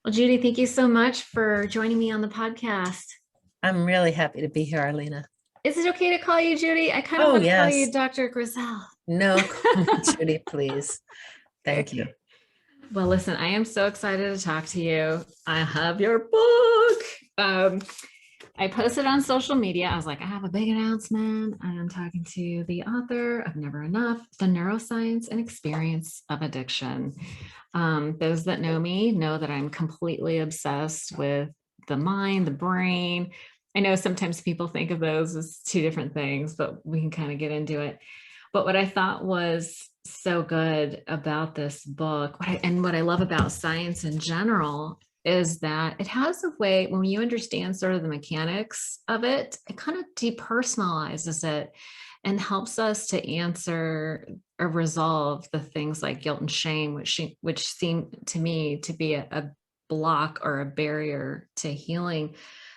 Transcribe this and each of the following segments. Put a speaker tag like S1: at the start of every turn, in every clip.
S1: Well, Judy, thank you so much for joining me on the podcast.
S2: I'm really happy to be here, Arlena.
S1: Is it okay to call you Judy? I kind of
S2: Oh,
S1: want to call you
S2: yes.
S1: Dr. Grisel.
S2: No, call me Judy, please. Thank you.
S1: Okay. Well, listen, I am so excited to talk to you. I have your book. I posted on social media. I was like, I have a big announcement. I'm talking to the author of Never Enough, The Neuroscience and Experience of Addiction. Those that know me know that I'm completely obsessed with the mind, the brain. I know sometimes people think of those as two different things, but we can kind of get into it. But what I thought was so good about this book, and what I love about science in general, is that it has a way, when you understand sort of the mechanics of it, it kind of depersonalizes it and helps us to answer or resolve the things like guilt and shame, which seem to me to be a block or a barrier to healing.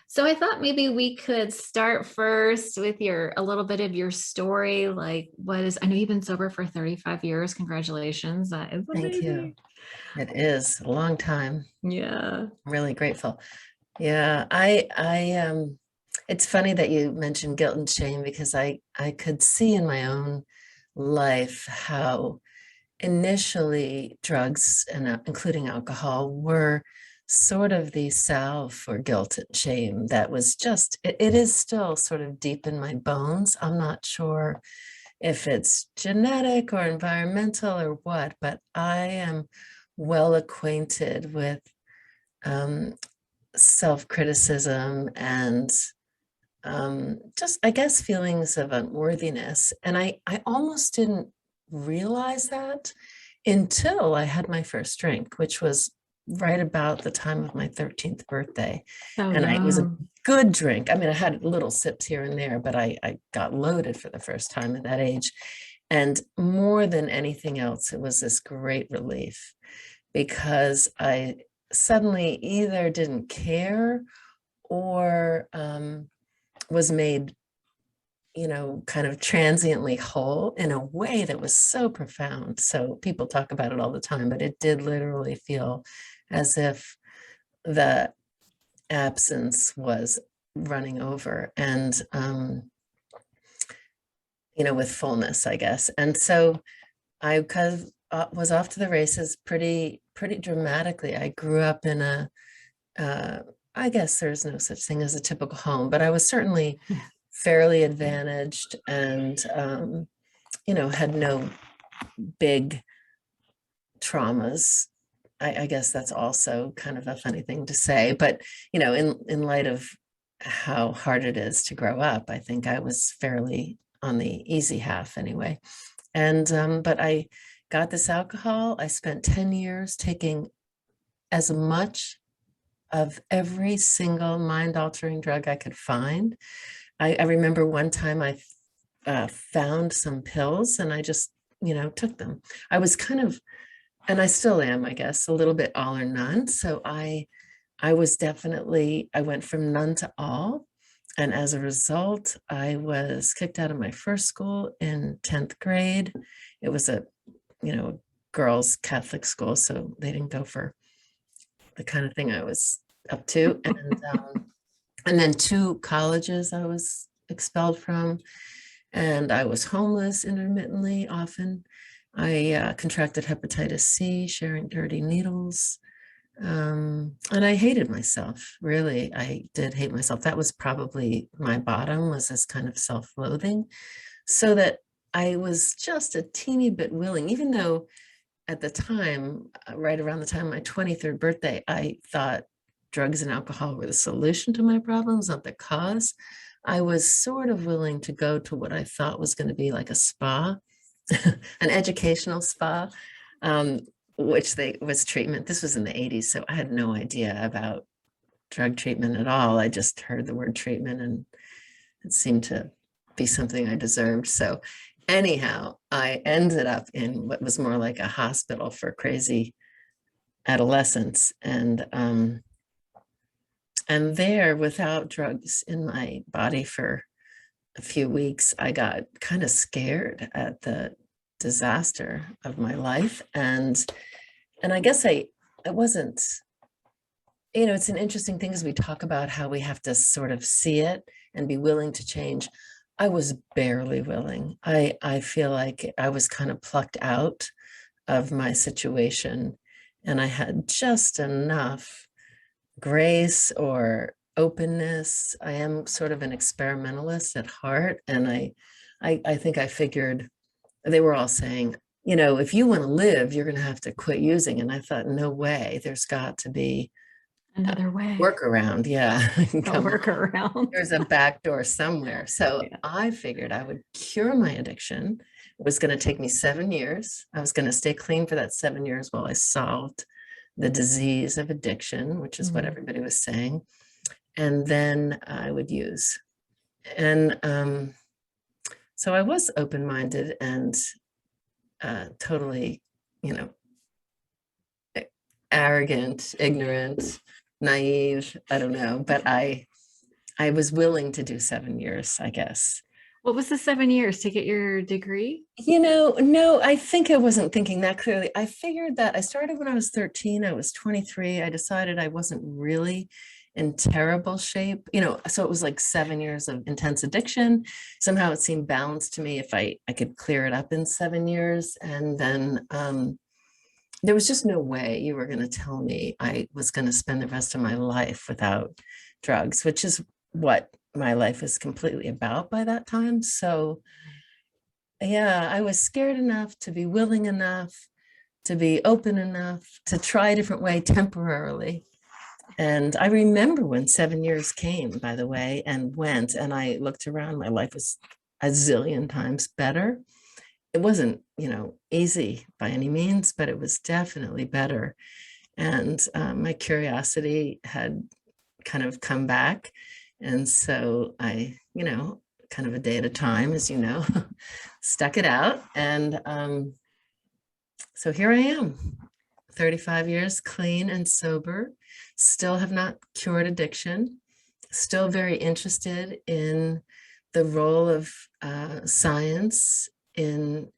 S1: So I thought maybe we could start first with a little bit of your story. Like, I know you've been sober for 35 years. Congratulations. That is
S2: Thank you.
S1: amazing.
S2: It is a long time.
S1: Yeah.
S2: I'm really grateful. Yeah, it's funny that you mentioned guilt and shame because I could see in my own life how initially drugs and including alcohol were sort of the salve for guilt and shame that was it is still sort of deep in my bones. I'm not sure if it's genetic or environmental or what, but I am well acquainted with um, self-criticism and just, I guess, feelings of unworthiness. And I almost didn't realize that until I had my first drink, which was right about the time of my 13th birthday.
S1: So
S2: And it was a
S1: young.
S2: good drink. I mean, I had little sips here and there, but I got loaded for the first time at that age. And more than anything else, it was this great relief because I suddenly either didn't care or was made, kind of transiently whole in a way that was so profound. So people talk about it all the time, but it did literally feel as if the absence was running over and, with fullness, I guess. And so I was off to the races pretty dramatically. I grew up in uh, I guess there's no such thing as a typical home, but I was certainly fairly advantaged and, had no big traumas. I guess that's also kind of a funny thing to say, but, in light of how hard it is to grow up, I think I was fairly on the easy half anyway. And, but I got this alcohol. I spent 10 years taking as much of every single mind-altering drug I could find. I remember one time I found some pills and I just, took them. I was kind of, and I still am, I guess, a little bit all or none. So I went from none to all. And as a result, I was kicked out of my first school in 10th grade. It was a, girls' Catholic school, so they didn't go for the kind of thing I was up to. And then two colleges I was expelled from, and I was homeless intermittently often. I contracted hepatitis C, sharing dirty needles. And I hated myself, really. I did hate myself. That was probably my bottom, was this kind of self-loathing. So that I was just a teeny bit willing, even though at the time, right around the time of my 23rd birthday, I thought drugs and alcohol were the solution to my problems, not the cause. I was sort of willing to go to what I thought was going to be like a spa, an educational spa, um, which was treatment. This was in the 80s, so I had no idea about drug treatment at all. I just heard the word treatment and it seemed to be something I deserved. So anyhow, I ended up in what was more like a hospital for crazy adolescents. And there, without drugs in my body for a few weeks, I got kind of scared at the disaster of my life. And I guess I wasn't you know, it's an interesting thing as we talk about how we have to sort of see it and be willing to change. I was barely willing. I feel like I was kind of plucked out of my situation, and I had just enough grace or openness. I am sort of an experimentalist at heart, and I think I figured they were all saying, you know, if you want to live, you're going to have to quit using. And I thought, no way, there's got to be a
S1: Another way.
S2: workaround. Yeah.
S1: A
S2: Come on.
S1: workaround.
S2: There's a back door somewhere. So
S1: Yeah.
S2: I figured I would cure my addiction. It was going to take me 7 years. I was going to stay clean for that 7 years while I solved the disease of addiction, which is what
S1: Mhm.
S2: everybody was saying. And then I would use. And so I was open-minded and totally, you know, arrogant, ignorant, naive. I don't know, but I was willing to do 7 years, I guess.
S1: What was the 7 years to get your degree?
S2: You know, no, I think I wasn't thinking that clearly. I figured that I started when I was 13. I was 23. I decided I wasn't really in terrible shape, you know, so it was like 7 years of intense addiction. Somehow it seemed balanced to me if I could clear it up in 7 years. And then there was just no way you were going to tell me I was going to spend the rest of my life without drugs, which is what my life was completely about by that time. So yeah, I was scared enough to be willing enough to be open enough to try a different way temporarily. And I remember when 7 years came, by the way, and went, and I looked around, my life was a zillion times better. It wasn't, you know, easy by any means, but it was definitely better. And my curiosity had kind of come back. And so I, you know, kind of a day at a time, as you know, stuck it out. And so here I am, 35 years clean and sober, still have not cured addiction, still very interested in the role of science in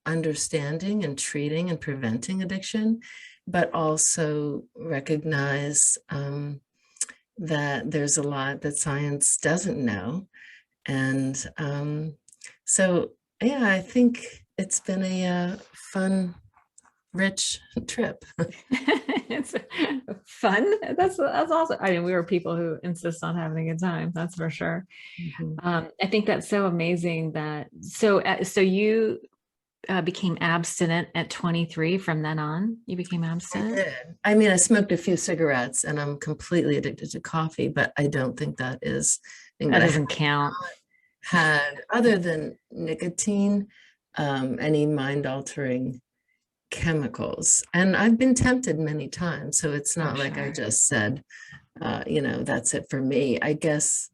S2: understanding and treating and preventing addiction, but also recognize that there's a lot that science doesn't know. And so, yeah, I think it's been a fun, rich trip.
S1: It's fun. That's awesome. I mean, we were people who insist on having a good time. That's for sure. I think that's so amazing that so you became abstinent at 23. From then on, you became
S2: I
S1: abstinent.
S2: did. I mean, I smoked a few cigarettes and I'm completely addicted to coffee, but I don't think that is thing
S1: That
S2: that I
S1: doesn't count.
S2: had other than nicotine, any mind-altering chemicals. And I've been tempted many times, so it's not like I
S1: Sure.
S2: just said, you know, that's it for me. I guess,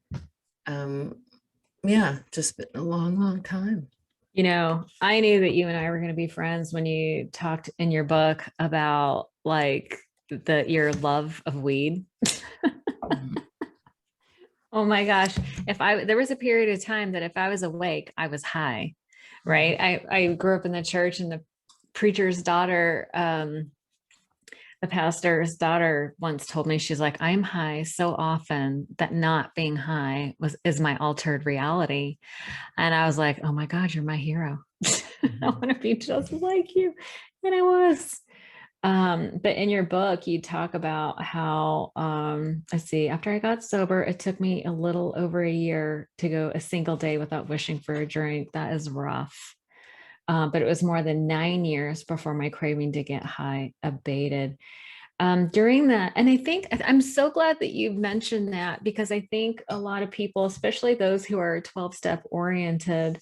S2: yeah, just been a long, long time.
S1: You know, I knew that you and I were going to be friends when you talked in your book about like your love of weed.
S2: Mhm.
S1: Oh my gosh. There was a period of time that if I was awake, I was high, right? I grew up in the church, and the preacher's daughter, the pastor's daughter once told me, she's like, I'm high so often that not being high is my altered reality. And I was like, oh my God, you're my hero. I want to be just like you. And I was. But in your book, you talk about how, let's see, after I got sober, it took me a little over a year to go a single day without wishing for a drink. That is rough. But it was more than 9 years before my craving to get high abated. During that, and I think I'm so glad that you've mentioned that, because I think a lot of people, especially those who are 12-step oriented,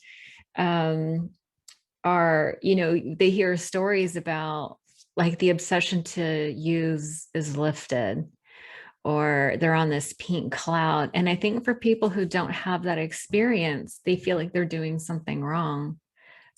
S1: are, you know, they hear stories about like the obsession to use is lifted, or they're on this pink cloud. And I think for people who don't have that experience, they feel like they're doing something wrong.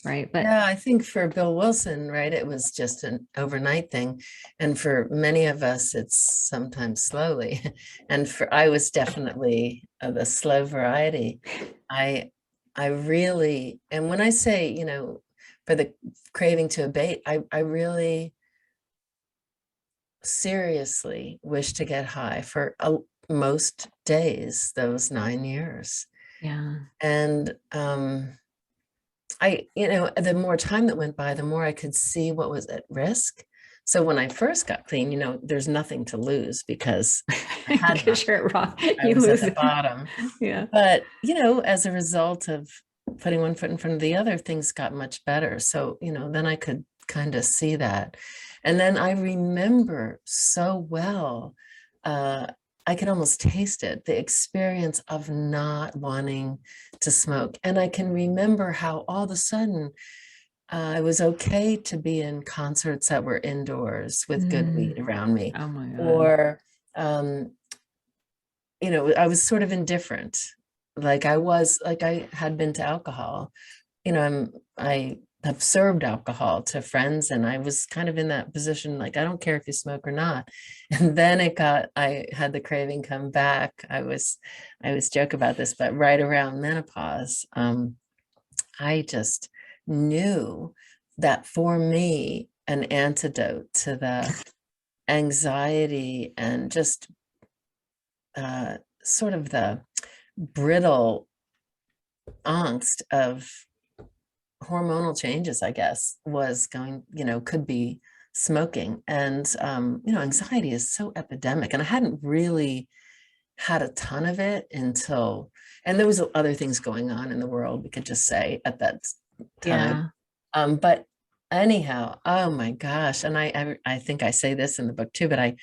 S1: Right. But
S2: Yeah, I think for Bill Wilson, right, it was just an overnight thing. And for many of us, it's sometimes slowly. And I was definitely the slow variety. I really, and when I say, you know, for the craving to abate, I really seriously wish to get high for most days, those 9 years.
S1: Yeah.
S2: And the more time that went by, the more I could see what was at risk. So when I first got clean, there's nothing to lose because I had
S1: Because
S2: nothing.
S1: you're wrong.
S2: I
S1: You
S2: was at
S1: lose
S2: the
S1: it.
S2: bottom.
S1: Yeah.
S2: But, as a result of putting one foot in front of the other, things got much better. So, then I could kind of see that. And then I remember so well, I could almost taste it, the experience of not wanting to smoke. And I can remember how all of a sudden it was okay to be in concerts that were indoors with good weed
S1: Mm.
S2: around me.
S1: Oh my God.
S2: Or, I was sort of indifferent. Like I had been to alcohol. I have served alcohol to friends, and I was kind of in that position, like, I don't care if you smoke or not. And then I had the craving come back. I always joke about this, but right around menopause, I just knew that for me, an antidote to the anxiety and just sort of the brittle angst of hormonal changes, I guess, could be smoking. And, anxiety is so epidemic. And I hadn't really had a ton of it and there was other things going on in the world, we could just say at that time.
S1: Yeah.
S2: But anyhow, oh my gosh. And I think I say this in the book too, but I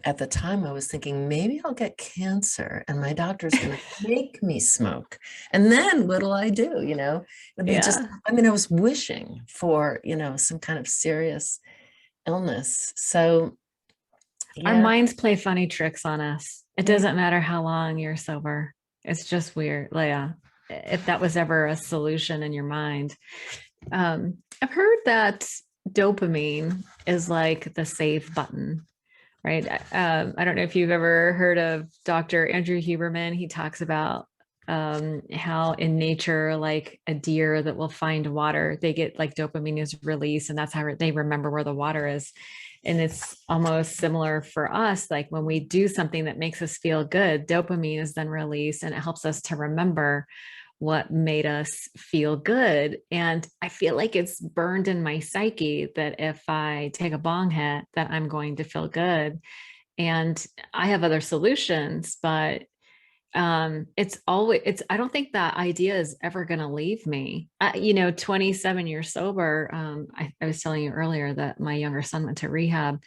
S2: at the time I was thinking maybe I'll get cancer and my doctor's going to make me smoke. And then what'll I do? It'll be
S1: Yeah.
S2: I was wishing for, some kind of serious illness. So
S1: Our
S2: yeah.
S1: minds play funny tricks on us. It
S2: Yeah.
S1: doesn't matter how long you're sober. It's just weird. Like, yeah. If that was ever a solution in your mind. I've heard that dopamine is like the save button, right? I don't know if you've ever heard of Dr. Andrew Huberman. He talks about how in nature, like a deer that will find water, they get like dopamine is released, and that's how they remember where the water is. And it's almost similar for us. Like when we do something that makes us feel good, dopamine is then released and it helps us to remember what made us feel good. And I feel like it's burned in my psyche that if I take a bong hit, that I'm going to feel good. And I have other solutions, but I don't think that idea is ever going to leave me. 27 years sober. I was telling you earlier that my younger son went to rehab,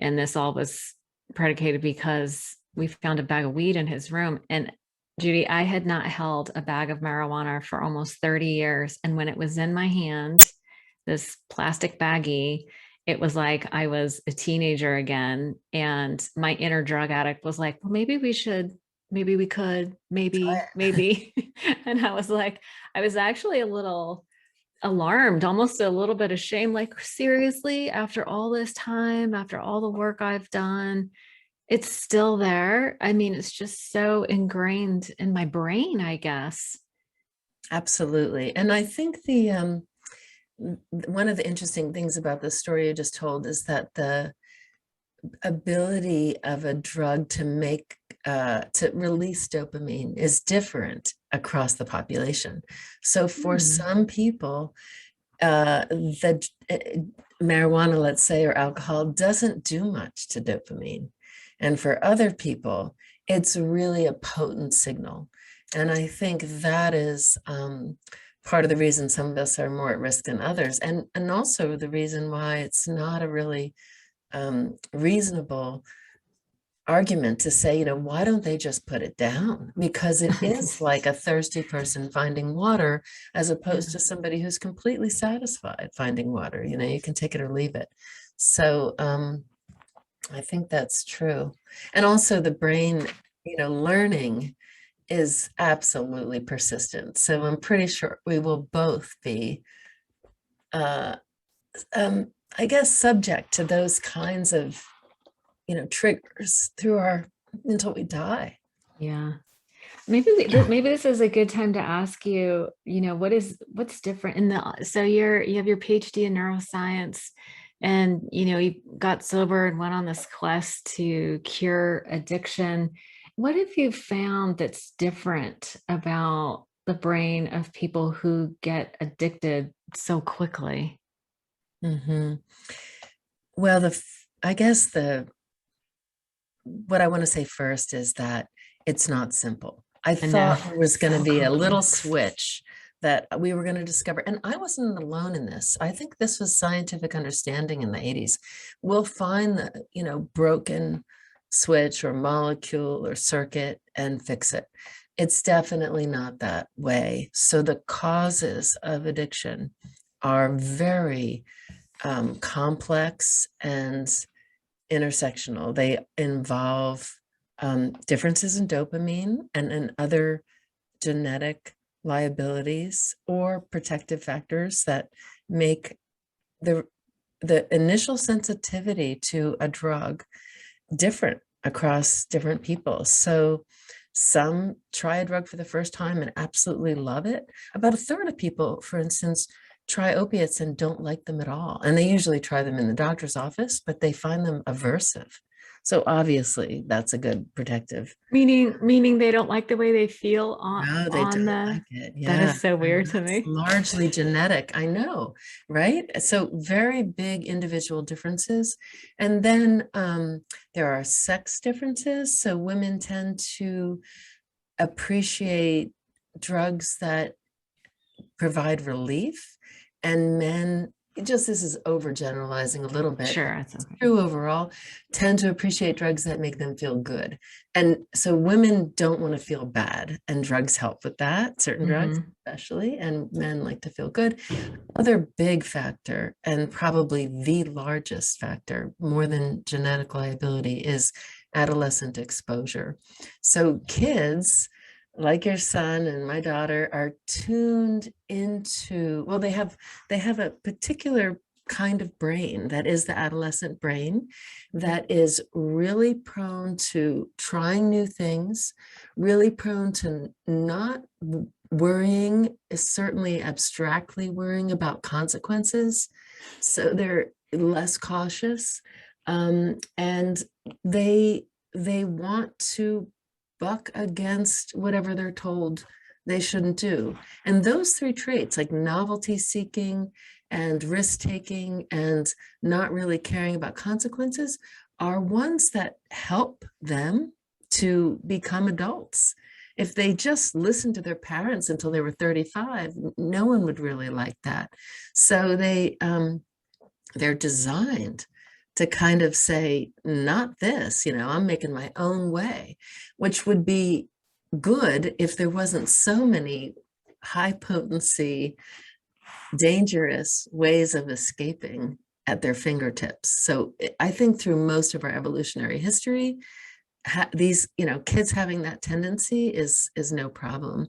S1: and this all was predicated because we found a bag of weed in his room. And Judy, I had not held a bag of marijuana for almost 30 years. And when it was in my hand, this plastic baggie, it was like I was a teenager again. And my inner drug addict was like, well, maybe we should, maybe we could, maybe. And I was like, I was actually a little alarmed, almost a little bit ashamed, like, seriously, after all this time, after all the work I've done, it's still there. I mean, it's just so ingrained in my brain, I guess.
S2: Absolutely. And I think one of the interesting things about the story you just told is that the ability of a drug to release dopamine is different across the population. So for some people, the marijuana, let's say, or alcohol doesn't do much to dopamine. And for other people, it's really a potent signal. And I think that is part of the reason some of us are more at risk than others. And also the reason why it's not a really reasonable argument to say, why don't they just put it down? Because it is like a thirsty person finding water, as opposed to somebody who's completely satisfied finding water. You can take it or leave it. So I think that's true. And also the brain, learning is absolutely persistent. So I'm pretty sure we will both be, I guess, subject to those kinds of, triggers until we die.
S1: Yeah. Maybe this is a good time to ask you, what's different so you have your PhD in neuroscience. and you got sober and went on this quest to cure addiction. What have you found that's different about the brain of people who get addicted so quickly?
S2: Hmm. Well, I guess what I want to say first is that it's not simple. I
S1: And no,
S2: thought there was going to
S1: so
S2: be a little
S1: complex.
S2: switch that we were going to discover. And I wasn't alone in this. I think this was scientific understanding in the 80s. We'll find the, broken switch or molecule or circuit and fix it. It's definitely not that way. So the causes of addiction are very complex and intersectional. They involve differences in dopamine and other genetic liabilities or protective factors that make the initial sensitivity to a drug different across different people. So some try a drug for the first time and absolutely love it. About a third of people, for instance, try opiates and don't like them at all. And they usually try them in the doctor's office, but they find them aversive. So obviously that's a good protective.
S1: Meaning they don't like the way they feel
S2: No, they
S1: on
S2: don't
S1: the.
S2: like it.
S1: That
S2: Yeah.
S1: is so
S2: And
S1: weird to
S2: that's
S1: me.
S2: largely genetic. I know, right? So very big individual differences. And then there are sex differences. So women tend to appreciate drugs that provide relief, and men, this is overgeneralizing a little bit, but
S1: Sure, it's
S2: it's
S1: okay.
S2: true overall, tend to appreciate drugs that make them feel good. And so women don't want to feel bad, and drugs help with that, certain drugs
S1: Mhm.
S2: especially, and men like to feel good. Other big factor, and probably the largest factor, more than genetic liability, is adolescent exposure. So kids like your son and my daughter are tuned into, well, they have a particular kind of brain that is the adolescent brain that is really prone to trying new things, really prone to not worrying, certainly abstractly worrying about consequences. So they're less cautious, and they want to buck against whatever they're told they shouldn't do. And those three traits, like novelty seeking and risk taking and not really caring about consequences, are ones that help them to become adults. If they just listened to their parents until they were 35, no one would really like that. So they're designed to kind of say, not this, I'm making my own way, which would be good if there wasn't so many high potency, dangerous ways of escaping at their fingertips. So I think through most of our evolutionary history, these, kids having that tendency is no problem.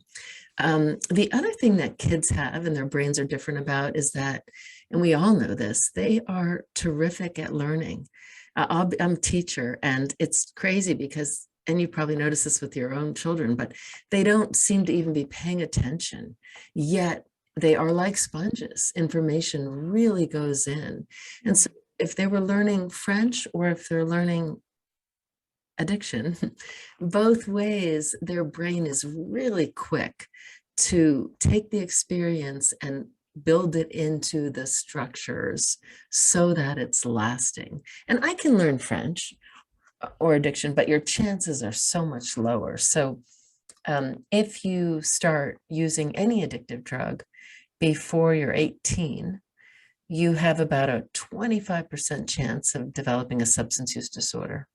S2: The other thing that kids have and their brains are different about is that, and we all know this, they are terrific at learning. I'm a teacher, and it's crazy because, and you probably notice this with your own children, but they don't seem to even be paying attention, yet they are like sponges. Information really goes in. And so if they were learning French or if they're learning addiction, both ways, their brain is really quick to take the experience and build it into the structures so that it's lasting. And I can learn French or addiction, but your chances are so much lower. So if you start using any addictive drug before you're 18, you have about a 25% chance of developing a substance use disorder.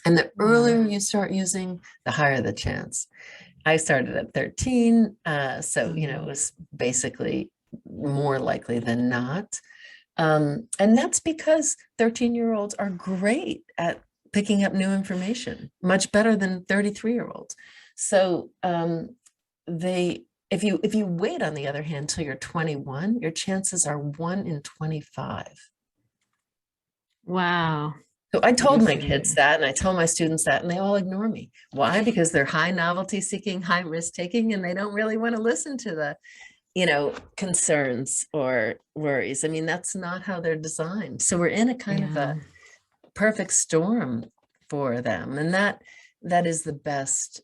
S2: And the earlier you start using, the higher the chance. I started at 13, so it was basically more likely than not. And that's because 13-year-olds are great at picking up new information, much better than 33-year-olds. So if you wait, on the other hand, till you're 21, your chances are 1 in 25.
S1: Wow.
S2: So I told my
S1: Interesting.
S2: kids that, and I tell my students that, and they all ignore me. Why? Because they're high novelty seeking, high risk taking, and they don't really want to listen to concerns or worries. I mean, that's not how they're designed. So we're in a kind of
S1: Yeah.
S2: a perfect storm for them. And that is the best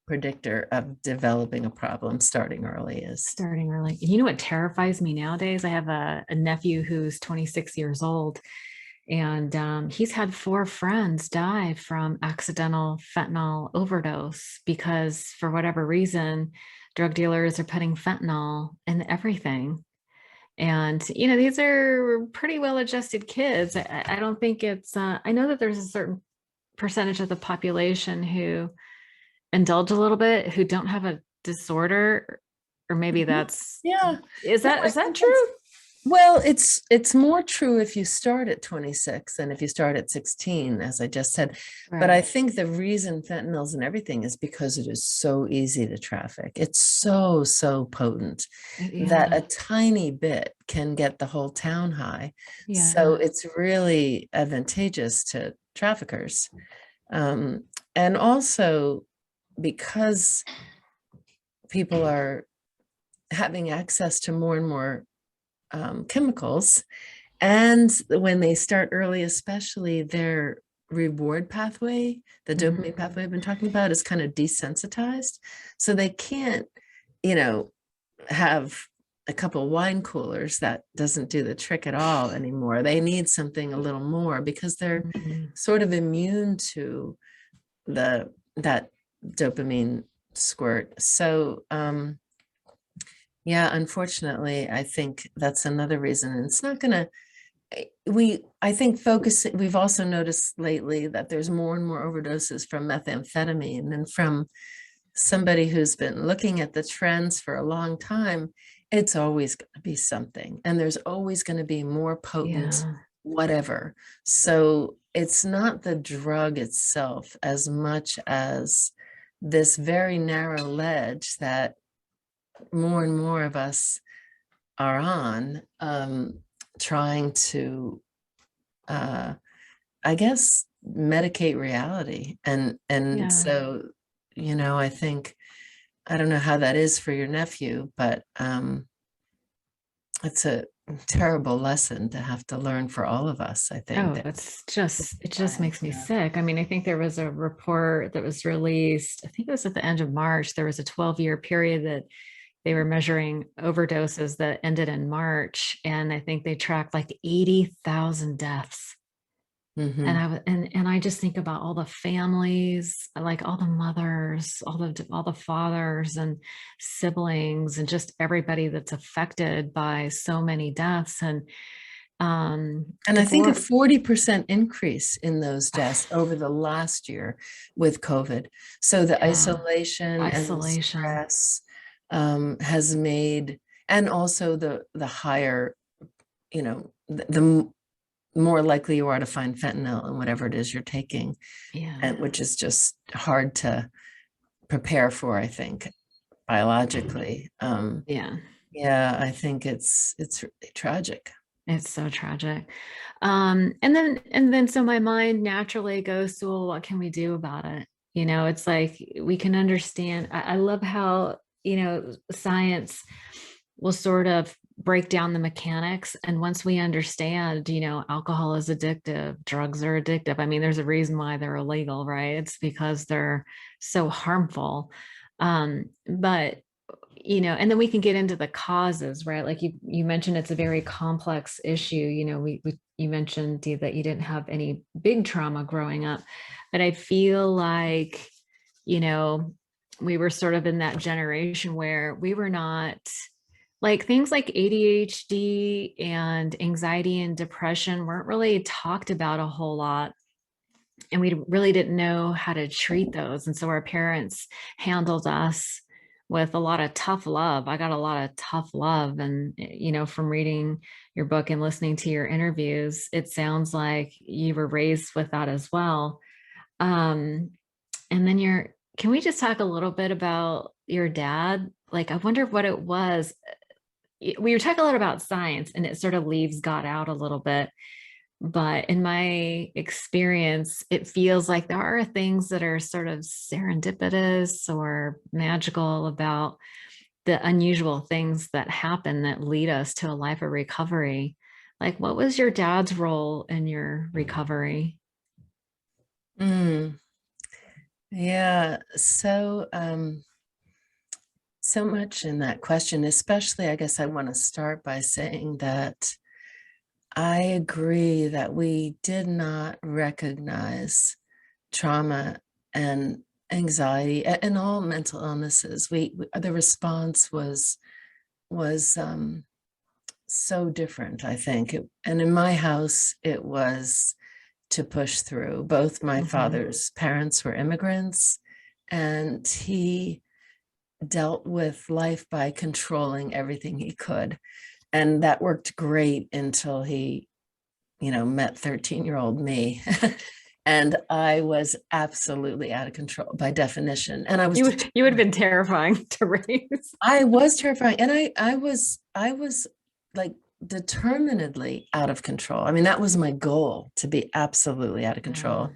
S2: predictor of developing a problem starting early is.
S1: Starting early. You know what terrifies me nowadays? I have a nephew who's 26 years old, and he's had 4 friends die from accidental fentanyl overdose because, for whatever reason, drug dealers are putting fentanyl in everything. And, these are pretty well-adjusted kids. I don't think it's, I know that there's a certain percentage of the population who indulge a little bit, who don't have a disorder, or maybe that's,
S2: Yeah.
S1: is
S2: No,
S1: that
S2: I
S1: is that
S2: think
S1: true?
S2: well, it's more true if you start at 26 than if you start at 16, as I just said. But I
S1: Right.
S2: think the reason fentanyls and everything is because it is so easy to traffic. It's so, so potent that
S1: Yeah.
S2: a tiny bit can get the whole town high. So
S1: Yeah.
S2: it's really advantageous to traffickers. And also because people are having access to more and more chemicals, and when they start early, especially their reward pathway, the dopamine
S1: Mhm.
S2: pathway I've been talking about, is kind of desensitized. So they can't, have a couple wine coolers. That doesn't do the trick at all anymore. They need something a little more because they're
S1: Mhm.
S2: sort of immune to that dopamine squirt. So yeah, unfortunately, I think that's another reason. And it's not gonna I think focusing, we've also noticed lately that there's more and more overdoses from methamphetamine, and from somebody who's been looking at the trends for a long time, it's always going to be something, and there's always going to be more potent
S1: Yeah.
S2: whatever. So it's not the drug itself as much as this very narrow ledge that more and more of us are on, trying to I guess medicate reality. And
S1: Yeah.
S2: so, I think, I don't know how that is for your nephew, but it's a terrible lesson to have to learn for all of us, I think.
S1: Oh,
S2: That
S1: it just makes me sick. I mean, I think there was a report that was released, I think it was at the end of March. There was a 12-year period that they were measuring overdoses that ended in March. And I think they tracked like 80,000 deaths. And
S2: Mhm.
S1: and I just think about all the families, like all the mothers, all the fathers and siblings, and just everybody that's affected by so many deaths.
S2: And I think a
S1: For
S2: 40% increase in those deaths over the last year with COVID. So the
S1: yeah,
S2: isolation and the
S1: isolation.
S2: stress has made, and also the higher, the more likely you are to find fentanyl in whatever it is you're taking,
S1: Yeah,
S2: and which is just hard to prepare for, I think, biologically.
S1: yeah.
S2: Yeah, I think it's really tragic.
S1: It's so tragic. And then so my mind naturally goes to, well, what can we do about it? It's like we can understand. I love how, science will sort of break down the mechanics. And once we understand, alcohol is addictive, drugs are addictive. I mean, there's a reason why they're illegal, right? It's because they're so harmful. But and then we can get into the causes, right? Like you mentioned, it's a very complex issue. You mentioned, Dee, that you didn't have any big trauma growing up, but I feel like, you know, we were sort of in that generation where we were not, like, things like ADHD and anxiety and depression weren't really talked about a whole lot. And we really didn't know how to treat those. And so our parents handled us with a lot of tough love. I got a lot of tough love. And, from reading your book and listening to your interviews, it sounds like you were raised with that as well. Um, and then can we just talk a little bit about your dad? Like, I wonder what it was. We were talking a lot about science, and it sort of leaves God out a little bit. But in my experience, it feels like there are things that are sort of serendipitous or magical about the unusual things that happen that lead us to a life of recovery. Like, what was your dad's role in your recovery?
S2: Mm, yeah. So, so much in that question, especially, I guess I want to start by saying that I agree that we did not recognize trauma and anxiety and all mental illnesses. The response was so different, I think. And in my house, it was to push through. Both my father's parents were immigrants, and he dealt with life by controlling everything he could. And that worked great until he, met 13-year-old me. And I was absolutely out of control by definition. And
S1: You would have been terrifying to raise.
S2: I was terrifying. And I was like determinedly out of control. I mean, that was my goal, to be absolutely out of control.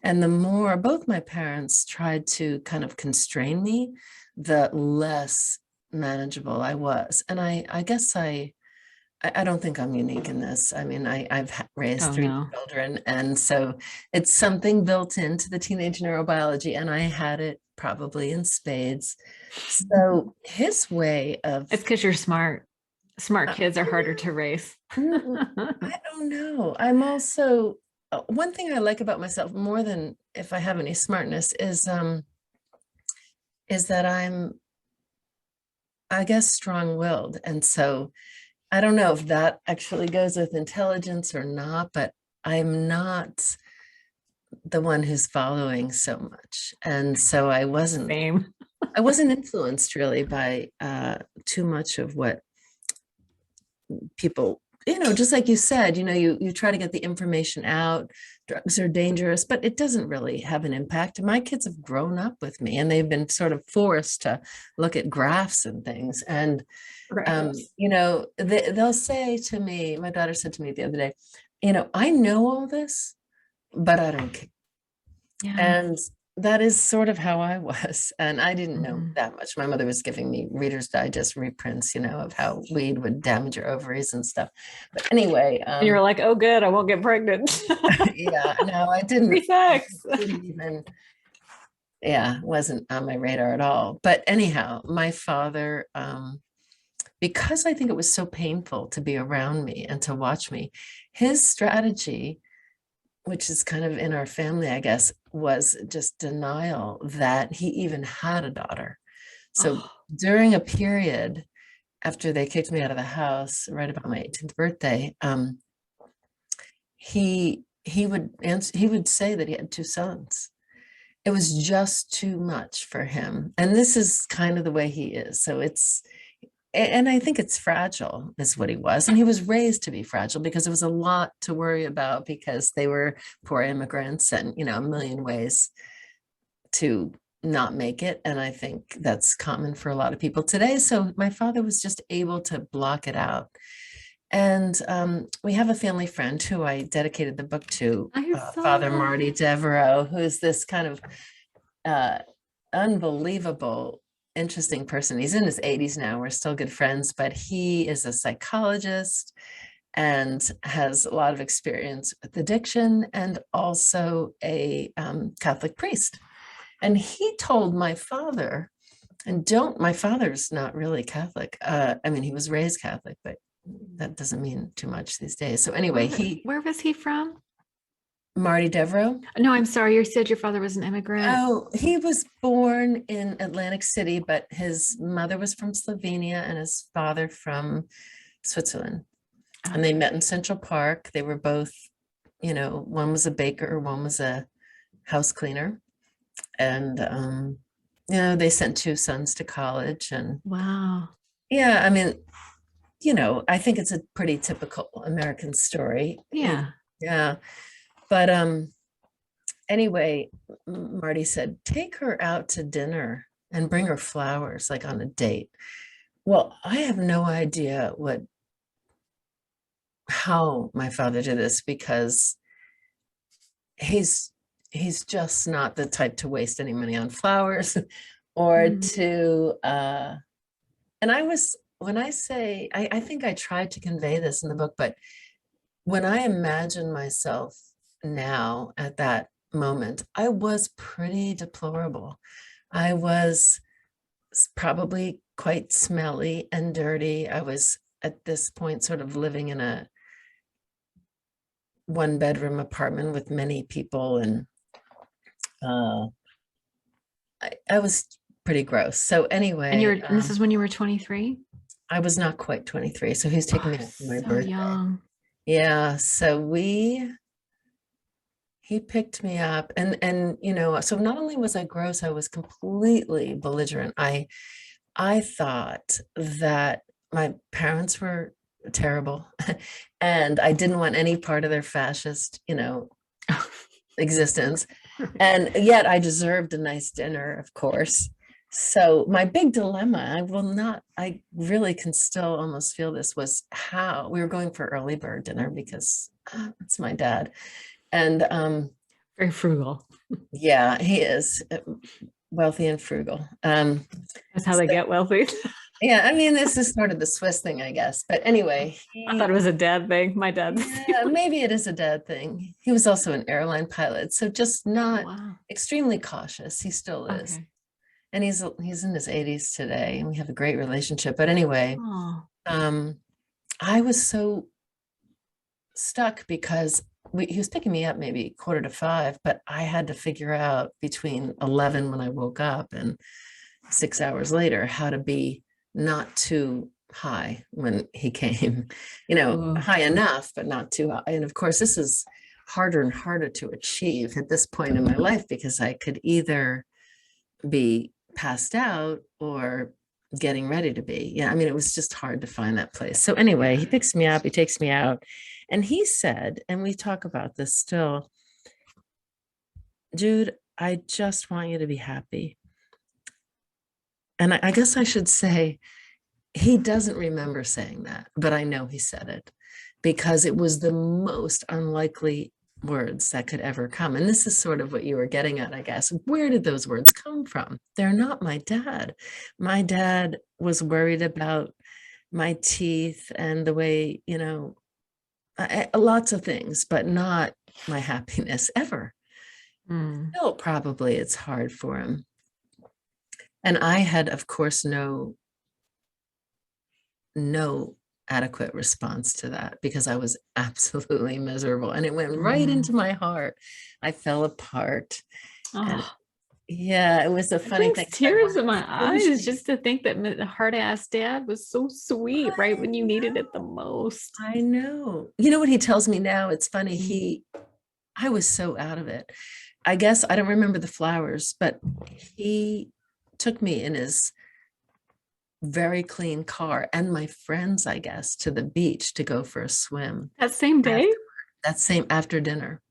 S2: And the more both my parents tried to kind of constrain me, the less manageable I was. And I guess I don't think I'm unique in this. I mean, I've raised three children, and so it's something built into the teenage neurobiology, and I had it probably in spades. So his way of—
S1: It's because you're smart. Smart kids are harder to raise.
S2: I don't know. I'm also— one thing I like about myself more than if I have any smartness is that I'm, I guess, strong-willed, and so I don't know if that actually goes with intelligence or not, but I'm not the one who's following so much. And so I wasn't influenced really by too much of what people, just like you said, you try to get the information out. Drugs are dangerous, but it doesn't really have an impact. My kids have grown up with me, and they've been sort of forced to look at graphs and things. And they'll say to me, my daughter said to me the other day, I know all this, but I don't care.
S1: Yeah.
S2: And that is sort of how I was. And I didn't know that much. My mother was giving me Reader's Digest reprints, of how weed would damage your ovaries and stuff. But anyway.
S1: And you were like, oh, good, I won't get pregnant.
S2: Yeah, no, I didn't.
S1: Free sex.
S2: Wasn't on my radar at all. But anyhow, my father, because I think it was so painful to be around me and to watch me, his strategy, which is kind of in our family, I guess, was just denial that he even had a daughter. So during a period after they kicked me out of the house, right about my 18th birthday, he would say that he had two sons. It was just too much for him. And this is kind of the way he is. So and I think it's fragile is what he was. And he was raised to be fragile because there was a lot to worry about because they were poor immigrants and, a million ways to not make it. And I think that's common for a lot of people today. So my father was just able to block it out. And we have a family friend who I dedicated the book to, Father Marty Devereaux, who's this kind of unbelievable, interesting person. He's in his 80s now. We're still good friends, but he is a psychologist and has a lot of experience with addiction and also a Catholic priest. And he told my father, my father's not really Catholic. I mean, he was raised Catholic, but that doesn't mean too much these days. So anyway,
S1: where was he from?
S2: Marty Devereaux.
S1: No, I'm sorry. You said your father was an immigrant.
S2: Oh, he was born in Atlantic City, but his mother was from Slovenia and his father from Switzerland. And they met in Central Park. They were both, one was a baker, one was a house cleaner. And, they sent two sons to college. And
S1: wow.
S2: Yeah, I mean, I think it's a pretty typical American story.
S1: Yeah.
S2: Yeah. But anyway, Marty said, take her out to dinner and bring her flowers, like on a date. Well, I have no idea how my father did this because he's just not the type to waste any money on flowers or to And when I say, I think I tried to convey this in the book, but when I imagine myself now at that moment, I was pretty deplorable. I was probably quite smelly and dirty. I was at this point sort of living in a 1-bedroom apartment with many people, and I was pretty gross. So anyway,
S1: And this is when you were 23?
S2: I was not quite 23, so he's taking me out for my
S1: So
S2: birthday.
S1: young.
S2: Yeah, so he picked me up, and so not only was I gross, I was completely belligerent. I thought that my parents were terrible and I didn't want any part of their fascist, existence. And yet I deserved a nice dinner, of course. So my big dilemma, I really can still almost feel this, was how we were going for early bird dinner because it's my dad. And
S1: Very frugal.
S2: yeah, he is wealthy and frugal.
S1: That's how they get wealthy.
S2: Yeah, I mean, this is sort of the Swiss thing, I guess. But anyway,
S1: I thought it was a dad thing. My dad.
S2: yeah, maybe it is a dad thing. He was also an airline pilot, so just not
S1: Wow.
S2: extremely cautious. He still is.
S1: Okay.
S2: And he's in his 80s today, and we have a great relationship. But anyway,
S1: Oh.
S2: I was so stuck because he was picking me up maybe 4:45, but I had to figure out between 11 when I woke up and 6 hours later how to be not too high when he came,
S1: Ooh.
S2: high enough, but not too high. And of course, this is harder and harder to achieve at this point in my life because I could either be passed out or getting ready to be. Yeah, I mean, it was just hard to find that place. So anyway, he picks me up, he takes me out, and he said, and we talk about this still, Jude, I just want you to be happy. And I guess I should say, he doesn't remember saying that, but I know he said it because it was the most unlikely words that could ever come. And this is sort of what you were getting at, I guess. Where did those words come from? They're not my dad. My dad was worried about my teeth and the way, lots of things, but not my happiness ever. Still, probably it's hard for him. And I had, of course, no adequate response to that because I was absolutely miserable and it went right into my heart. I fell apart. And yeah, it was a funny thing.
S1: Tears in my eyes just to think that the hard ass dad was so sweet right when you needed it the most.
S2: I know. You know what he tells me now? It's funny. I was so out of it. I guess I don't remember the flowers, but he took me in his very clean car and my friends, I guess, to the beach to go for a swim.
S1: That same day?
S2: After dinner.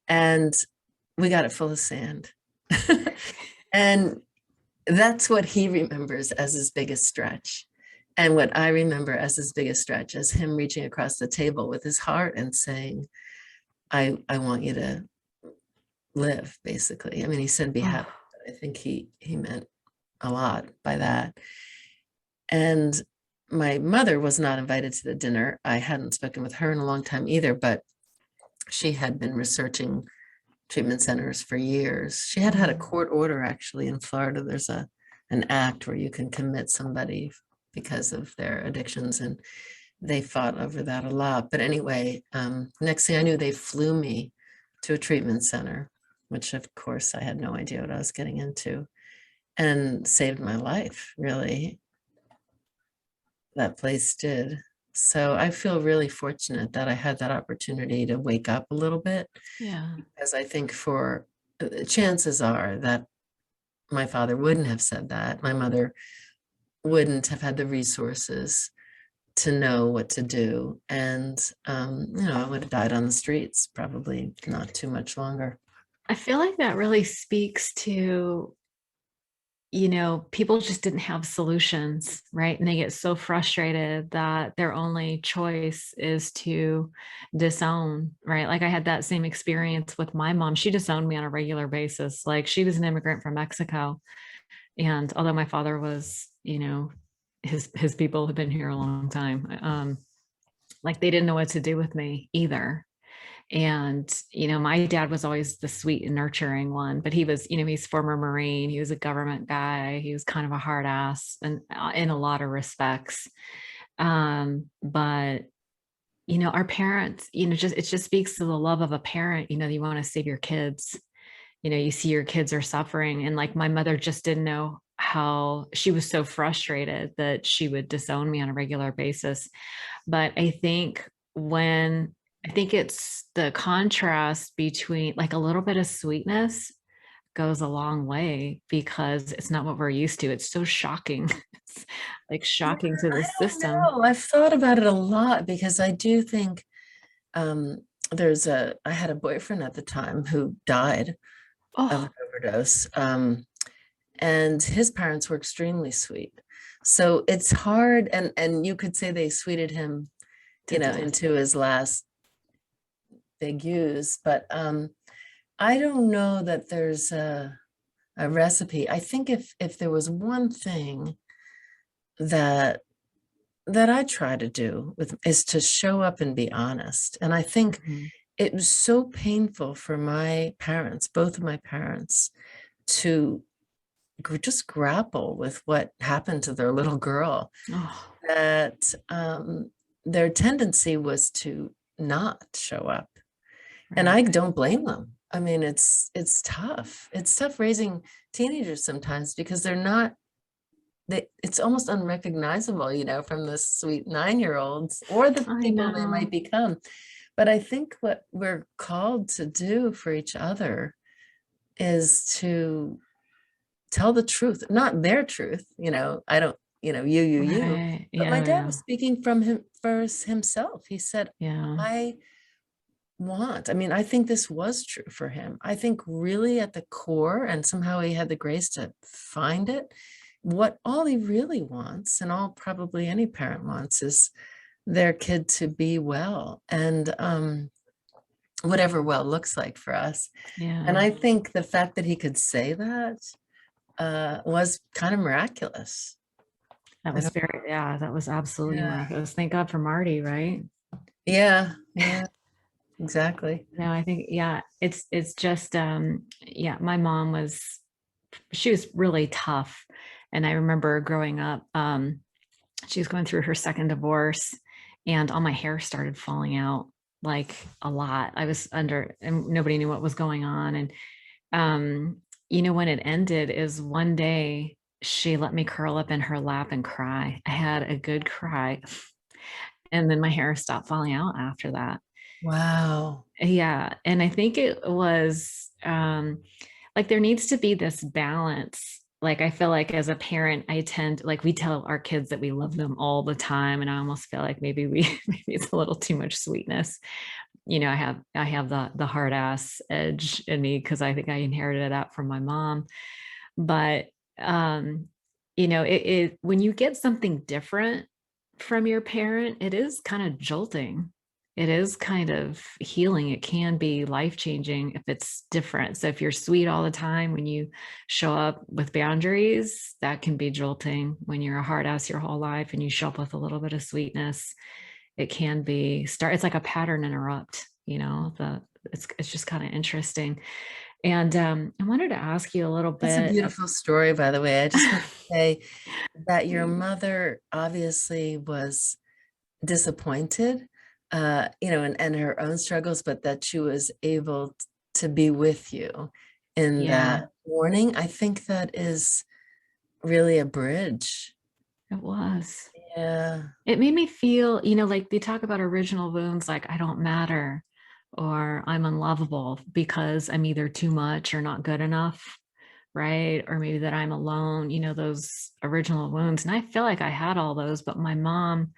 S2: And we got it full of sand. And that's what he remembers as his biggest stretch. And what I remember as his biggest stretch is him reaching across the table with his heart and saying, I want you to live, basically. I mean, he said be happy, but I think he meant a lot by that. And my mother was not invited to the dinner. I hadn't spoken with her in a long time either, but she had been researching treatment centers for years. She had had a court order actually in Florida. There's an act where you can commit somebody because of their addictions, and they fought over that a lot. But anyway, next thing I knew, they flew me to a treatment center, which of course I had no idea what I was getting into, and saved my life, really. That place did. So I feel really fortunate that I had that opportunity to wake up a little bit.
S1: Yeah.
S2: Because I think chances are that my father wouldn't have said that. My mother wouldn't have had the resources to know what to do. And, I would have died on the streets, probably not too much longer.
S1: I feel like that really speaks to, people just didn't have solutions, right? And they get so frustrated that their only choice is to disown, right? Like I had that same experience with my mom. She disowned me on a regular basis. Like she was an immigrant from Mexico. And although my father was, his people have been here a long time. Like they didn't know what to do with me either. And, my dad was always the sweet and nurturing one, but he was, he's former Marine. He was a government guy. He was kind of a hard ass and in a lot of respects. But, our parents, it just speaks to the love of a parent. You want to save your kids. You see your kids are suffering. And like my mother just didn't know how, she was so frustrated that she would disown me on a regular basis. But I think it's the contrast between like a little bit of sweetness goes a long way, because it's not what we're used to. It's so shocking. It's like shocking to the system.
S2: I've thought about it a lot, because I do think I had a boyfriend at the time who died of an overdose. And his parents were extremely sweet. So it's hard, and you could say they sweeted him, into his last big use, but I don't know that there's a recipe. I think if there was one thing that I try to do is to show up and be honest. And I think it was so painful for my parents, both of my parents, to just grapple with what happened to their little girl, that their tendency was to not show up. And I don't blame them. I mean, it's tough. It's tough raising teenagers sometimes, because it's almost unrecognizable, from the sweet 9-year-olds or the people they might become. But I think what we're called to do for each other is to tell the truth, not their truth. I don't, you. But my dad was speaking for himself. He said, I think this was true for him. I think really at the core, and somehow he had the grace to find it, what all he really wants, and all probably any parent wants, is their kid to be well, and whatever well looks like for us. And I think the fact that he could say that was kind of miraculous.
S1: That was absolutely miraculous. Thank God for Marty, right?
S2: Yeah. Exactly.
S1: No, I think, it's just, my mom she was really tough. And I remember growing up, she was going through her second divorce, and all my hair started falling out like a lot. I was and nobody knew what was going on. And, when it ended is one day she let me curl up in her lap and cry. I had a good cry. And then my hair stopped falling out after that.
S2: Wow.
S1: Yeah. And I think it was like there needs to be this balance. Like I feel like as a parent, we tell our kids that we love them all the time. And I almost feel like maybe it's a little too much sweetness. I have the hard ass edge in me, because I think I inherited that from my mom. But when you get something different from your parent, it is kind of jolting. It is kind of healing. It can be life-changing if it's different. So if you're sweet all the time, when you show up with boundaries, that can be jolting. When you're a hard ass your whole life and you show up with a little bit of sweetness, it can be it's like a pattern interrupt, it's just kind of interesting. And I wanted to ask you a little bit.
S2: That's a beautiful story, by the way. I just want to say that your mother obviously was disappointed, and her own struggles, but that she was able to be with you in that morning. I think that is really a bridge.
S1: It was.
S2: Yeah.
S1: It made me feel, like they talk about original wounds, like I don't matter, or I'm unlovable because I'm either too much or not good enough, right? Or maybe that I'm alone, those original wounds. And I feel like I had all those, but my mom,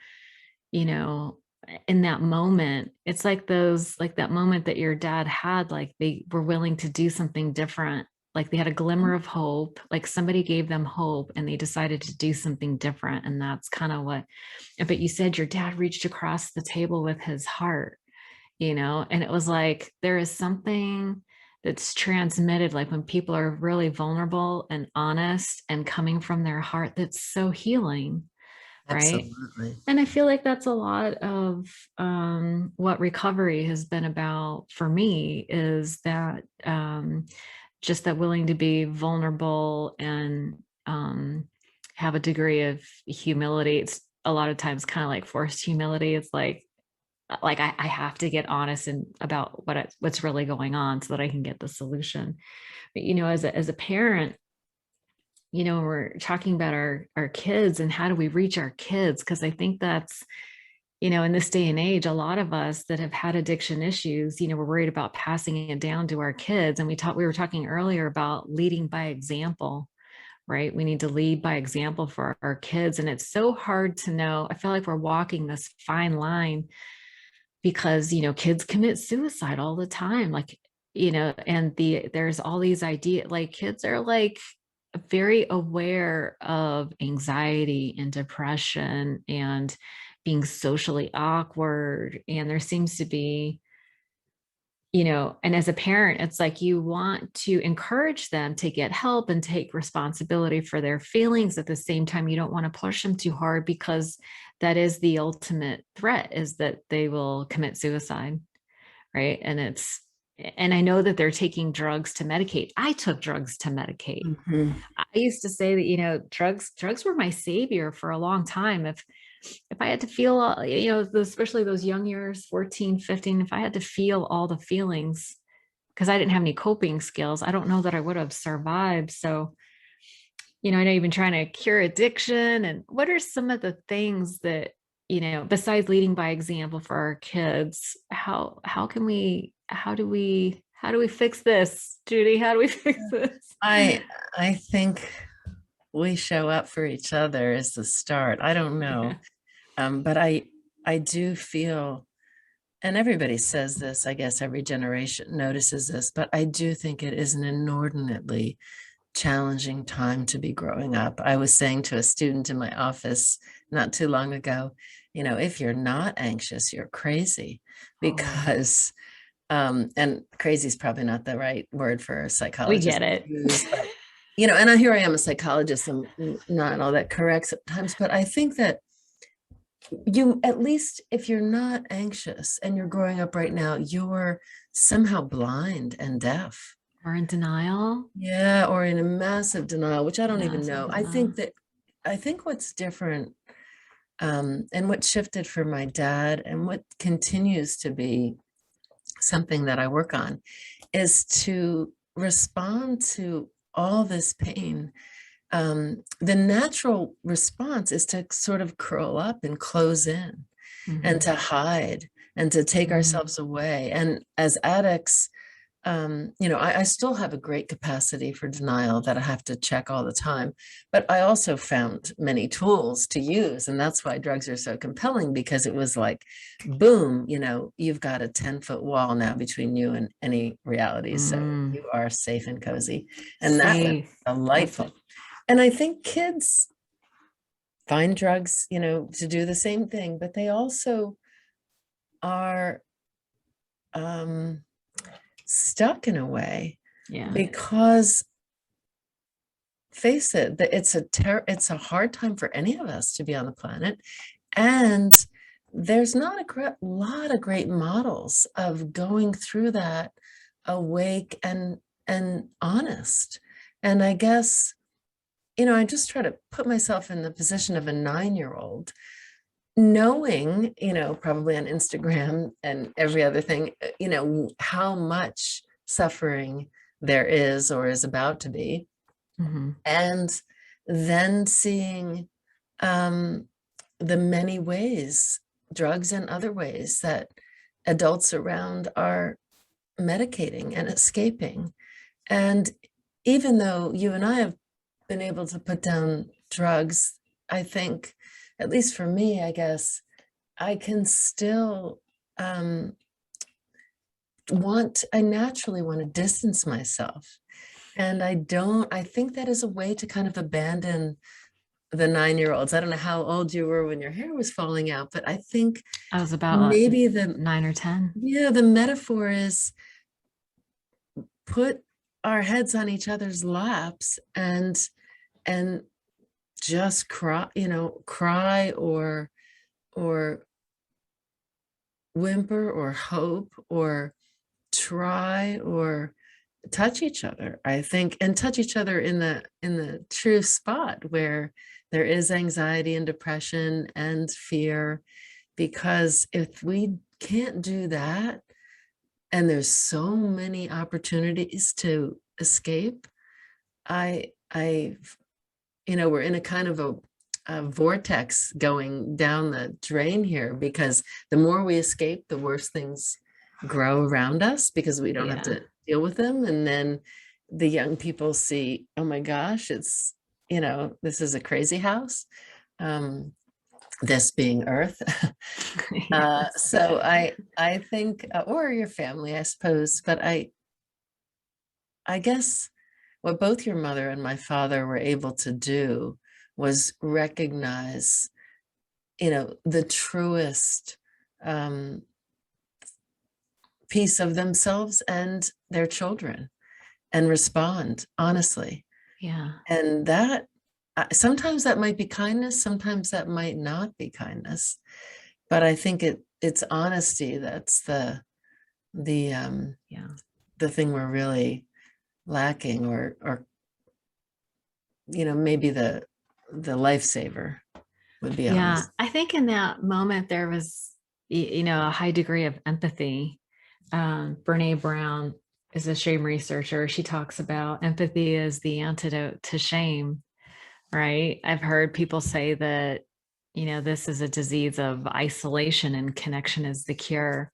S1: in that moment, it's like that moment that your dad had, like they were willing to do something different. Like they had a glimmer of hope, like somebody gave them hope and they decided to do something different. And that's kind of but you said your dad reached across the table with his heart, and it was like, there is something that's transmitted, like when people are really vulnerable and honest and coming from their heart, that's so healing. right?
S2: Absolutely.
S1: And I feel like that's a lot of what recovery has been about for me, is that just that willing to be vulnerable and have a degree of humility. It's a lot of times kind of like forced humility. It's like I have to get honest and about what's really going on so that I can get the solution. But as a parent, we're talking about our kids and how do we reach our kids, because I think that's in this day and age, a lot of us that have had addiction issues, we're worried about passing it down to our kids. And we were talking earlier about leading by example, right? We need to lead by example for our kids. And it's so hard to know. I feel like we're walking this fine line because, kids commit suicide all the time. Like, and there's all these ideas, like kids are like very aware of anxiety and depression and being socially awkward. And there seems to be, and as a parent, it's like you want to encourage them to get help and take responsibility for their feelings. At the same time, you don't want to push them too hard, because that is the ultimate threat, is that they will commit suicide. Right. And I know that they're taking drugs to medicate. I took drugs to medicate.
S2: Mm-hmm.
S1: I used to say that, drugs were my savior for a long time. If I had to feel, especially those young years, 14, 15, if I had to feel all the feelings, because I didn't have any coping skills, I don't know that I would have survived. So, I know you've been trying to cure addiction. And what are some of the things that, besides leading by example for our kids, how do we fix this, Judy? How do we fix this?
S2: I think we show up for each other is the start. I don't know. But I do feel, and everybody says this, I guess every generation notices this, but I do think it is an inordinately challenging time to be growing up. I was saying to a student in my office not too long ago, if you're not anxious, you're crazy, because and crazy is probably not the right word for a psychologist.
S1: We get it.
S2: Use, but, and here I am, a psychologist. I'm not all that correct sometimes, but I think that at least if you're not anxious and you're growing up right now, you're somehow blind and deaf.
S1: Or in denial.
S2: Yeah, or in a massive denial, which I don't even know. I think what's different, and what shifted for my dad and what continues to be something that I work on, is to respond to all this pain. The natural response is to sort of curl up and close in, and to hide and to take ourselves away. And as addicts, I still have a great capacity for denial that I have to check all the time, but I also found many tools to use. And that's why drugs are so compelling, because it was like, boom, you've got a 10-foot wall now between you and any reality. So you are safe and cozy. And that was delightful. And I think kids find drugs, to do the same thing, but they also are stuck in a way, because face it, it's a hard time for any of us to be on the planet, and there's not a lot of great models of going through that awake and honest. And I guess, I just try to put myself in the position of a 9-year-old, knowing, probably on Instagram and every other thing, how much suffering there is or is about to be. And then seeing the many ways, drugs and other ways, that adults around are medicating and escaping. And even though you and I have been able to put down drugs, I think, at least for me, I guess, I can still I naturally want to distance myself. And I think that is a way to kind of abandon the 9-year-olds. I don't know how old you were when your hair was falling out, but I think
S1: I was about
S2: maybe
S1: 9 or 10.
S2: Yeah, the metaphor is put our heads on each other's laps and just cry or whimper or hope or try or touch each other, I think, and touch each other in the true spot where there is anxiety and depression and fear. Because if we can't do that, and there's so many opportunities to escape, I we're in a kind of a vortex going down the drain here, because the more we escape, the worse things grow around us, because we don't have
S1: Yeah.
S2: to deal with them. And then the young people see, oh my gosh, it's, this is a crazy house. This being Earth.
S1: Yes.
S2: So I think, or your family, I suppose, but I guess what both your mother and my father were able to do was recognize, the truest piece of themselves and their children, and respond honestly.
S1: Yeah.
S2: And that sometimes that might be kindness, sometimes that might not be kindness, but I think it's honesty that's the
S1: Yeah.
S2: the thing we're really lacking, or maybe the lifesaver would be
S1: Yeah.
S2: honest.
S1: I think in that moment there was, a high degree of empathy. Brene Brown is a shame researcher. She talks about empathy as the antidote to shame, right? I've heard people say that, this is a disease of isolation and connection is the cure.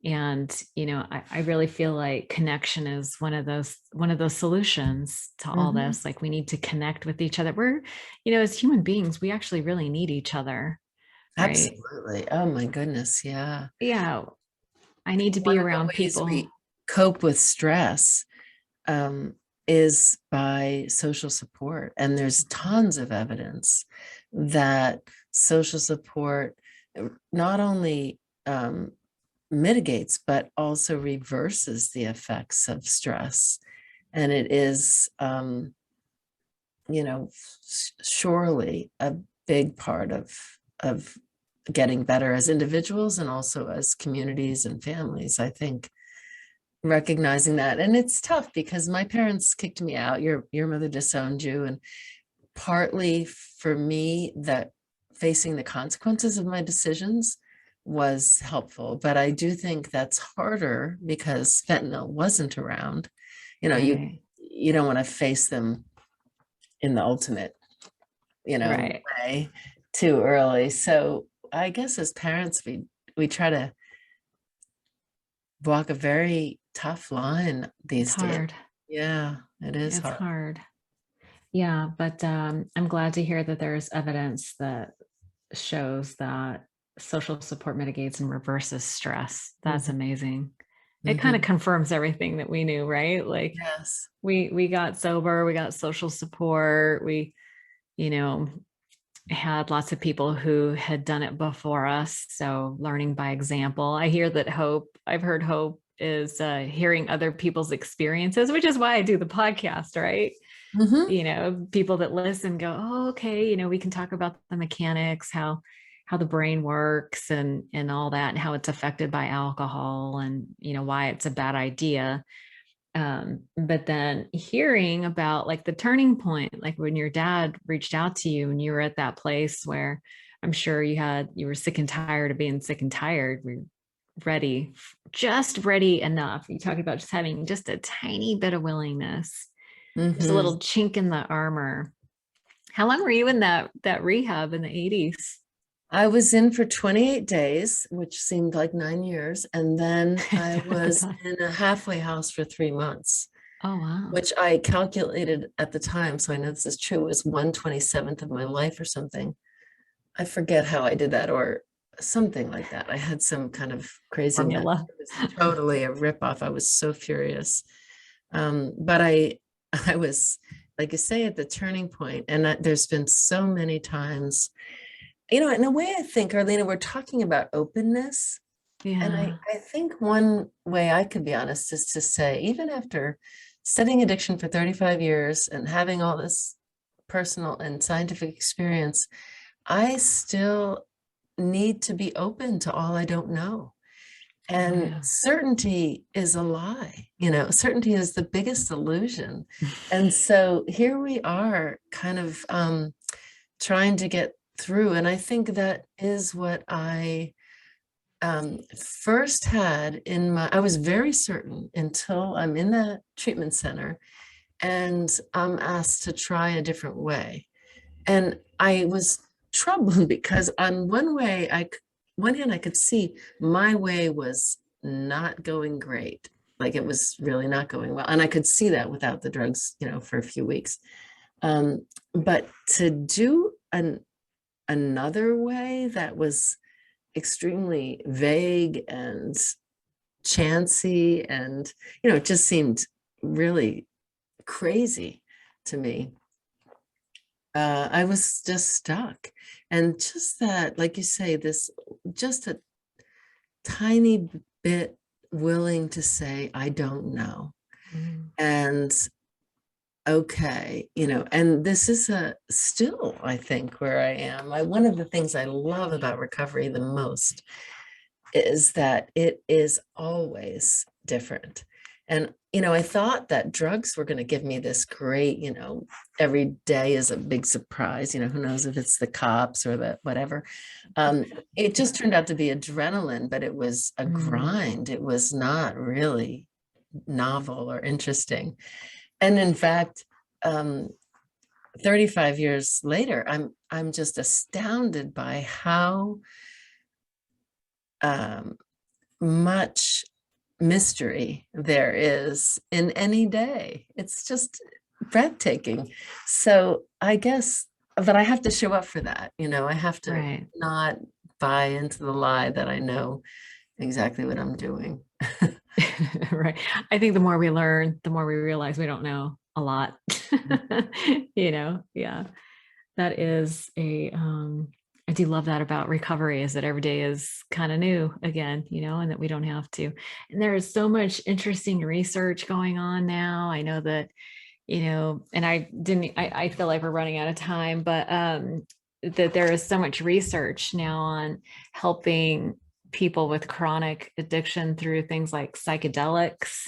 S1: And, I really feel like connection is one of those solutions to all
S2: Mhm.
S1: this. Like we need to connect with each other. We're, as human beings, we actually really need each other, right?
S2: Absolutely. Oh my goodness. Yeah.
S1: Yeah. I need to
S2: One
S1: be
S2: of the
S1: around
S2: ways
S1: people.
S2: we cope with stress um, is by social support. And there's tons of evidence that social support not only mitigates, but also reverses the effects of stress. And it is, surely a big part of getting better as individuals and also as communities and families, I think, recognizing that. And it's tough because my parents kicked me out. Your mother disowned you. And partly for me, that facing the consequences of my decisions was helpful. But I do think that's harder because fentanyl wasn't around. You
S1: Right.
S2: you don't want to face them in the ultimate,
S1: Right.
S2: way too early. So I guess as parents, we try to walk a very tough line
S1: It's
S2: these days.
S1: hard.
S2: Yeah, it is
S1: It's
S2: hard.
S1: hard. Yeah. But I'm glad to hear that there's evidence that shows that social support mitigates and reverses stress. That's
S2: Mhm,
S1: amazing. It kind of
S2: mhm.
S1: confirms everything that we knew, right? Like
S2: Yes.
S1: we got sober, we got social support, we, you know, had lots of people who had done it before us. So learning by example. I've heard hope is hearing other people's experiences, which is why I do the podcast, right?
S2: Mhm.
S1: People that listen go, oh, okay, we can talk about the mechanics, how the brain works and all that, and how it's affected by alcohol, and why it's a bad idea. But then hearing about like the turning point, like when your dad reached out to you and you were at that place where I'm sure you were sick and tired of being sick and tired. We're ready, just ready enough. You talk about just having just a tiny bit of willingness, just a
S2: Mhm.
S1: little chink in the armor. How long were you in that rehab in the 80s?
S2: I was in for 28 days, which seemed like 9 years, and then I was in a halfway house for 3 months,
S1: Oh wow.
S2: which I calculated at the time, so I know this is true, was 1/27th of my life or something. I forget how I did that, or something like that. I had some kind of crazy math.
S1: Formula.
S2: It was totally a ripoff. I was so furious. But I was, like you say, at the turning point, and there's been so many times, in a way, I think, Arlena, we're talking about openness. And
S1: Yeah.
S2: I think one way I could be honest is to say, even after studying addiction for 35 years and having all this personal and scientific experience, I still need to be open to all I don't know. And
S1: Yeah.
S2: certainty is a lie, certainty is the biggest illusion. And so here we are kind of trying to get through. And I think that is what I first had I was very certain until I'm in the treatment center and I'm asked to try a different way. And I was troubled because on one hand, I could see my way was not going great. Like it was really not going well. And I could see that without the drugs, for a few weeks. But to do another way that was extremely vague and chancy and, it just seemed really crazy to me. I was just stuck. And just that, like you say, just a tiny bit willing to say, I don't know. And okay, and this is still, I think, where I am. One of the things I love about recovery the most is that it is always different. And, I thought that drugs were going to give me this great, every day is a big surprise, who knows if it's the cops or the whatever. It just turned out to be adrenaline, but it was a grind. It was not really novel or interesting. And in fact, 35 years later, I'm just astounded by how much mystery there is in any day. It's just breathtaking. So I guess, but I have to show up for that. I have to not buy into the lie that I know exactly what I'm doing.
S1: Right. I think the more we learn, the more we realize we don't know a lot. Yeah. That is I do love that about recovery, is that every day is kind of new again, and that we don't have to. And there is so much interesting research going on now. I know that, and I feel like we're running out of time, but that there is so much research now on helping people with chronic addiction through things like psychedelics.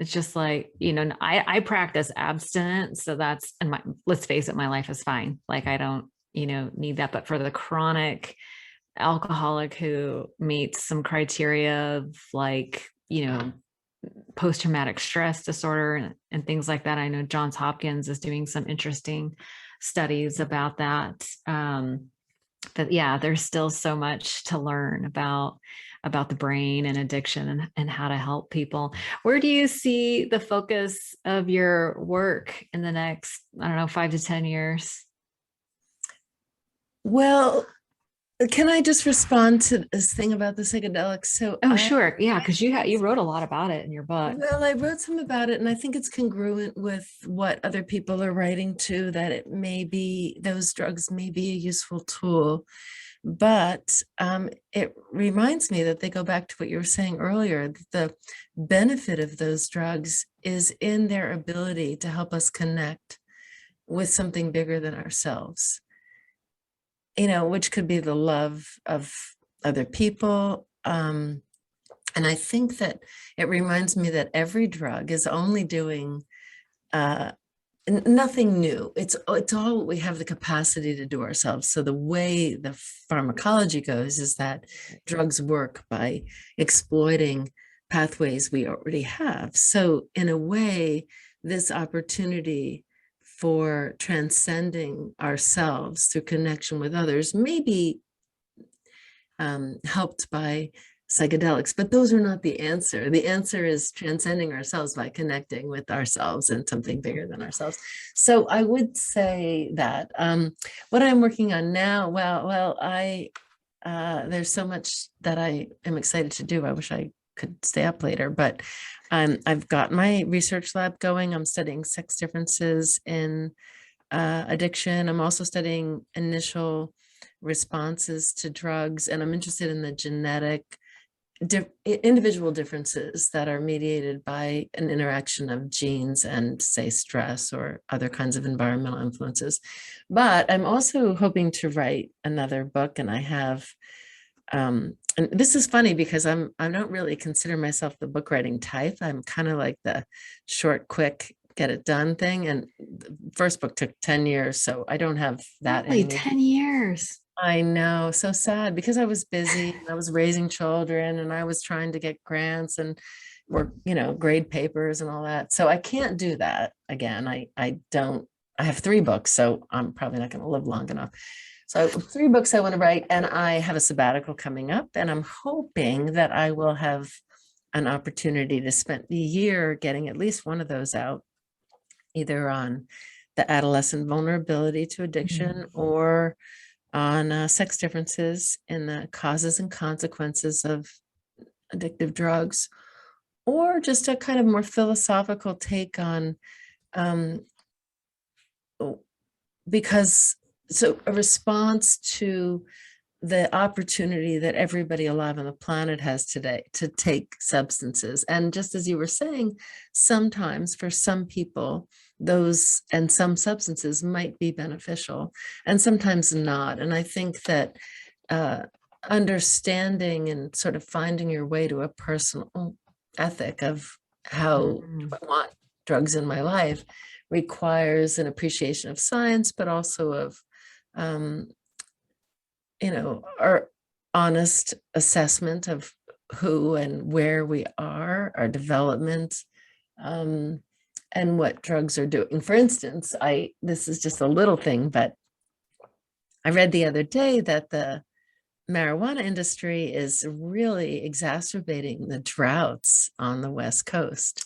S1: It's just like, I practice abstinence. So let's face it, my life is fine. Like I don't, need that. But for the chronic alcoholic who meets some criteria of like, post-traumatic stress disorder and things like that. I know Johns Hopkins is doing some interesting studies about that. But yeah, there's still so much to learn about the brain and addiction and how to help people. Where do you see the focus of your work in the next, 5 to 10 years?
S2: Well, can I just respond to this thing about the psychedelics? So,
S1: sure. Yeah. Because you wrote a lot about it in your book.
S2: Well, I wrote some about it, and I think it's congruent with what other people are writing too, that those drugs may be a useful tool. But it reminds me that they go back to what you were saying earlier, that the benefit of those drugs is in their ability to help us connect with something bigger than ourselves, which could be the love of other people. And I think that it reminds me that every drug is only doing nothing new. It's all what we have the capacity to do ourselves. So the way the pharmacology goes is that drugs work by exploiting pathways we already have. So in a way, this opportunity for transcending ourselves through connection with others may be helped by psychedelics, but those are not the answer. The answer is transcending ourselves by connecting with ourselves and something bigger than ourselves. So I would say that what I'm working on now, there's so much that I am excited to do. I wish I could stay up later, but I've got my research lab going. I'm studying sex differences in addiction. I'm also studying initial responses to drugs, and I'm interested in the individual differences that are mediated by an interaction of genes and, say, stress or other kinds of environmental influences. But I'm also hoping to write another book, and I have, and this is funny because I don't really consider myself the book writing type. I'm kind of like the short, quick, get it done thing. And the first book took 10 years, so I don't have that
S1: Really,
S2: in me.
S1: 10 years.
S2: I know, so sad, because I was busy and I was raising children and I was trying to get grants and work, grade papers and all that. So I can't do that again. I don't, I have 3 books, so I'm probably not going to live long enough. So 3 books I want to write, and I have a sabbatical coming up, and I'm hoping that I will have an opportunity to spend the year getting at least one of those out, either on the adolescent vulnerability to addiction or on sex differences in the causes and consequences of addictive drugs, or just a kind of more philosophical take on, because so a response to the opportunity that everybody alive on the planet has today to take substances. And just as you were saying, sometimes for some people, those and some substances might be beneficial and sometimes not. And I think that understanding and sort of finding your way to a personal ethic of how do I want drugs in my life requires an appreciation of science, but also of our honest assessment of who and where we are, our development, and what drugs are doing. For instance, this is just a little thing, but I read the other day that the marijuana industry is really exacerbating the droughts on the West Coast.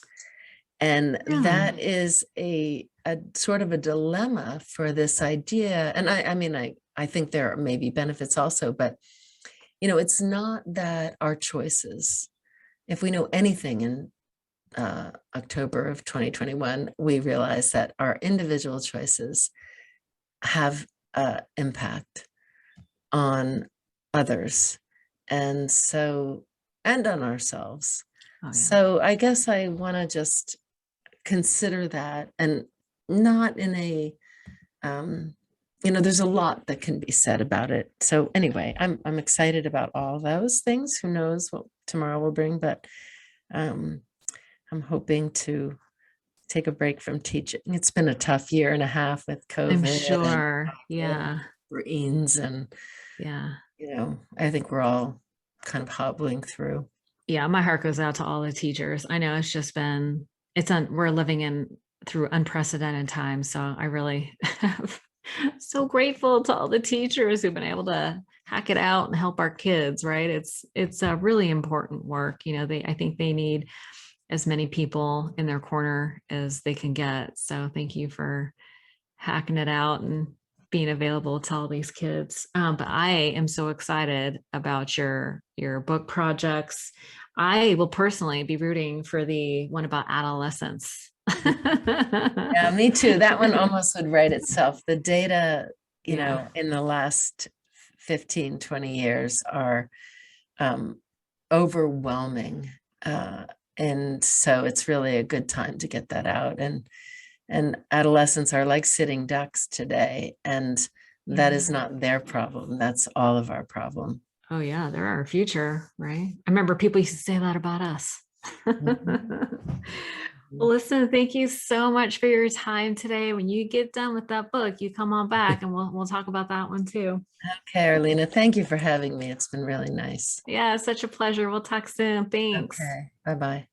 S2: And that is a sort of a dilemma for this idea. And I think there are maybe benefits also, but it's not that our choices, if we know anything in October of 2021, we realize that our individual choices have impact on others, and on ourselves. Oh, yeah. So I guess I want to just consider that, and not in a there's a lot that can be said about it. So anyway, I'm excited about all those things. Who knows what tomorrow will bring, but I'm hoping to take a break from teaching. It's been a tough year and a half with COVID.
S1: I'm sure. Yeah.
S2: Brains and I think we're all kind of hobbling through. Yeah,
S1: my heart goes out to all the teachers. I know it's just been, we're living through unprecedented times. So I really so grateful to all the teachers who've been able to hack it out and help our kids, right? It's a really important work. I think they need as many people in their corner as they can get. So thank you for hacking it out and being available to all these kids. But I am so excited about your book projects. I will personally be rooting for the one about adolescence.
S2: Yeah, me too. That one almost would write itself. The data, in the last 15, 20 years are overwhelming. And so it's really a good time to get that out. And adolescents are like sitting ducks today. And that is not their problem. That's all of our problem. Oh yeah, they're our future, right? I remember people used to say that about us. Well, listen, thank you so much for your time today. When you get done with that book, you come on back and we'll talk about that one too. Okay, Arlena, thank you for having me. It's been really nice. Yeah, such a pleasure. We'll talk soon. Thanks. Okay, bye-bye.